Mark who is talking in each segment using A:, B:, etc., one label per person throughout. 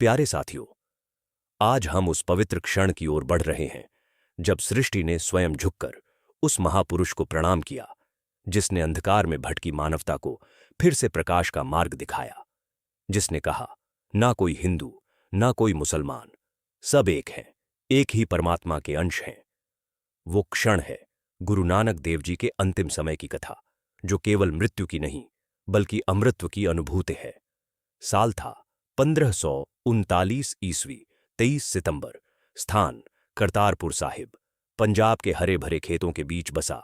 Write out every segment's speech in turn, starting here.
A: प्यारे साथियों, आज हम उस पवित्र क्षण की ओर बढ़ रहे हैं जब सृष्टि ने स्वयं झुककर उस महापुरुष को प्रणाम किया जिसने अंधकार में भटकी मानवता को फिर से प्रकाश का मार्ग दिखाया, जिसने कहा, ना कोई हिंदू, ना कोई मुसलमान, सब एक हैं, एक ही परमात्मा के अंश हैं। वो क्षण है गुरु नानक देव जी के अंतिम समय की कथा, जो केवल मृत्यु की नहीं बल्कि अमृतत्व की अनुभूति है। साल था 1539 ईस्वी, 23 सितंबर। स्थान करतारपुर साहिब। पंजाब के हरे भरे खेतों के बीच बसा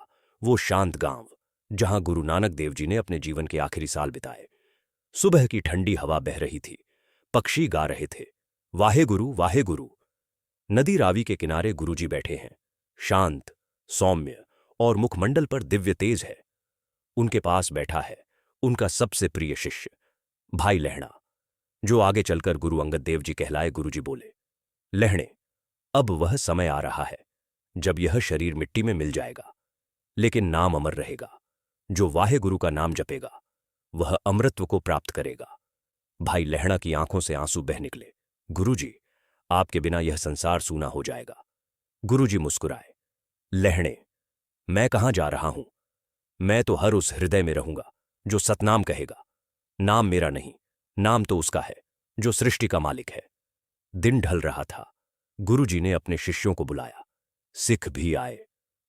A: वो शांत गांव जहां गुरु नानक देव जी ने अपने जीवन के आखिरी साल बिताए। सुबह की ठंडी हवा बह रही थी, पक्षी गा रहे थे, वाहे गुरु वाहे गुरु। नदी रावी के किनारे गुरुजी बैठे हैं, शांत, सौम्य और मुखमंडल पर दिव्य तेज है। उनके पास बैठा है उनका सबसे प्रिय शिष्य भाई लहणा, जो आगे चलकर गुरु अंगद देव जी कहलाए। गुरुजी बोले, लहणे, अब वह समय आ रहा है जब यह शरीर मिट्टी में मिल जाएगा, लेकिन नाम अमर रहेगा। जो वाहे गुरु का नाम जपेगा वह अमृतत्व को प्राप्त करेगा। भाई लहणा की आंखों से आंसू बह निकले। गुरुजी, आपके बिना यह संसार सूना हो जाएगा। गुरुजी मुस्कुराए, लहणे, मैं कहां जा रहा हूं? मैं तो हर उस हृदय में रहूंगा जो सतनाम कहेगा। नाम मेरा नहीं, नाम तो उसका है जो सृष्टि का मालिक है। दिन ढल रहा था। गुरुजी ने अपने शिष्यों को बुलाया। सिख भी आए,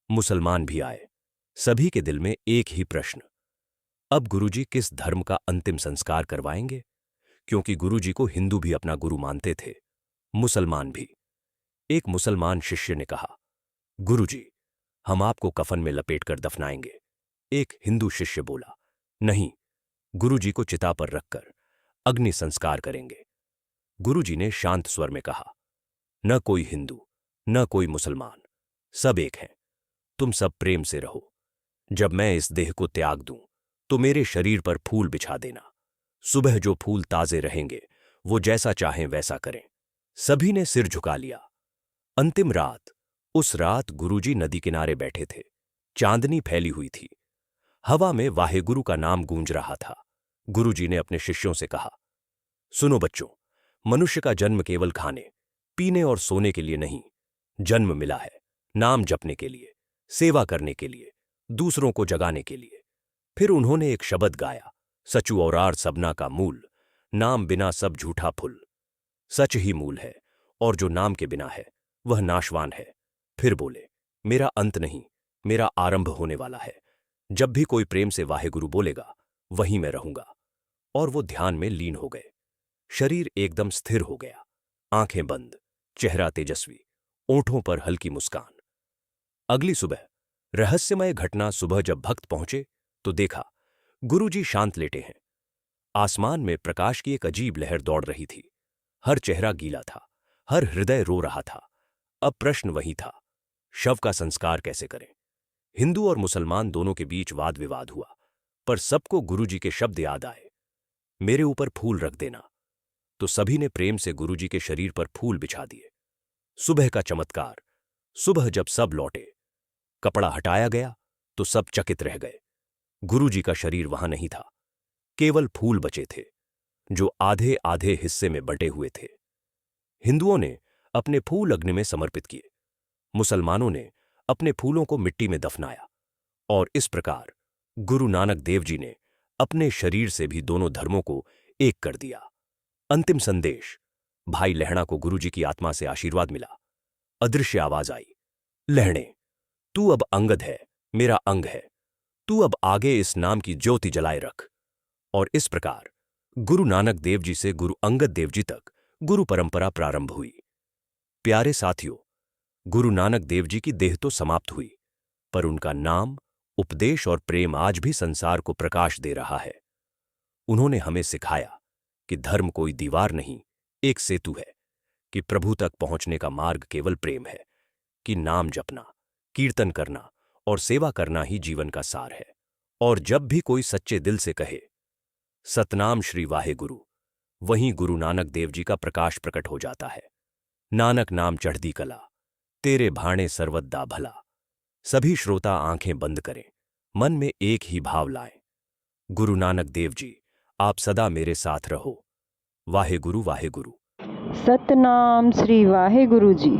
A: मुसलमान भी आए। सभी के दिल में एक ही प्रश्न, अब गुरुजी किस धर्म का अंतिम संस्कार करवाएंगे? क्योंकि गुरुजी को हिंदू भी अपना गुरु मानते थे, मुसलमान भी। एक मुसलमान शिष्य ने कहा, गुरुजी, हम आपको कफन में लपेटकर दफनाएंगे। एक हिंदू शिष्य बोला, नहीं, गुरुजी को चिता पर रखकर अग्नि संस्कार करेंगे। गुरुजी ने शांत स्वर में कहा, न कोई हिंदू, न कोई मुसलमान, सब एक हैं। तुम सब प्रेम से रहो। जब मैं इस देह को त्याग दूं तो मेरे शरीर पर फूल बिछा देना। सुबह जो फूल ताजे रहेंगे वो जैसा चाहें वैसा करें। सभी ने सिर झुका लिया। अंतिम रात, उस रात गुरुजी नदी किनारे बैठे थे। चांदनी फैली हुई थी। हवा में वाहेगुरु का नाम गूंज रहा था। गुरुजी ने अपने शिष्यों से कहा, सुनो बच्चों, मनुष्य का जन्म केवल खाने, पीने और सोने के लिए नहीं। जन्म मिला है नाम जपने के लिए, सेवा करने के लिए, दूसरों को जगाने के लिए। फिर उन्होंने एक शब्द गाया, सचु औरार सबना का मूल, नाम बिना सब झूठा फुल। सच ही मूल है और जो नाम के बिना है वह नाशवान है। फिर बोले, मेरा अंत नहीं, मेरा आरंभ होने वाला है। जब भी कोई प्रेम से वाहेगुरु बोलेगा वहीं मैं रहूंगा। और वो ध्यान में लीन हो गए। शरीर एकदम स्थिर हो गया, आंखें बंद, चेहरा तेजस्वी, ओंठों पर हल्की मुस्कान। अगली सुबह रहस्यमय घटना। सुबह जब भक्त पहुंचे तो देखा गुरुजी शांत लेटे हैं। आसमान में प्रकाश की एक अजीब लहर दौड़ रही थी। हर चेहरा गीला था, हर हृदय रो रहा था। अब प्रश्न वही था, शव का संस्कार कैसे करें? हिंदू और मुसलमान दोनों के बीच वाद विवाद हुआ, पर सबको गुरुजी के शब्द याद आए, मेरे ऊपर फूल रख देना। तो सभी ने प्रेम से गुरुजी के शरीर पर फूल बिछा दिए। सुबह का चमत्कार। सुबह जब सब लौटे, कपड़ा हटाया गया तो सब चकित रह गए। गुरुजी का शरीर वहां नहीं था, केवल फूल बचे थे जो आधे आधे हिस्से में बंटे हुए थे। हिंदुओं ने अपने फूल अग्नि में समर्पित किए, मुसलमानों ने अपने फूलों को मिट्टी में दफनाया। और इस प्रकार गुरु नानक देव जी ने अपने शरीर से भी दोनों धर्मों को एक कर दिया। अंतिम संदेश। भाई लहणा को गुरुजी की आत्मा से आशीर्वाद मिला। अदृश्य आवाज आई, लहणे, तू अब अंगद है, मेरा अंग है। तू अब आगे इस नाम की ज्योति जलाए रख। और इस प्रकार गुरु नानक देव जी से गुरु अंगद देव जी तक गुरु परंपरा प्रारंभ हुई। प्यारे साथियों, गुरु नानक देव जी की देह तो समाप्त हुई, पर उनका नाम, उपदेश और प्रेम आज भी संसार को प्रकाश दे रहा है। उन्होंने हमें सिखाया कि धर्म कोई दीवार नहीं, एक सेतु है, कि प्रभु तक पहुंचने का मार्ग केवल प्रेम है, कि नाम जपना, कीर्तन करना और सेवा करना ही जीवन का सार है। और जब भी कोई सच्चे दिल से कहे, सतनाम श्री वाहेगुरु, वहीं गुरु नानक देव जी का प्रकाश प्रकट हो जाता है। नानक नाम चढ़दी कला, तेरे भाणे सर्वदा भला। सभी श्रोता आंखें बंद करें, मन में एक ही भाव लाएं, गुरु नानक देव जी, आप सदा मेरे साथ रहो। वाहेगुरु वाहेगुरु।
B: सतनाम श्री वाहे गुरु जी।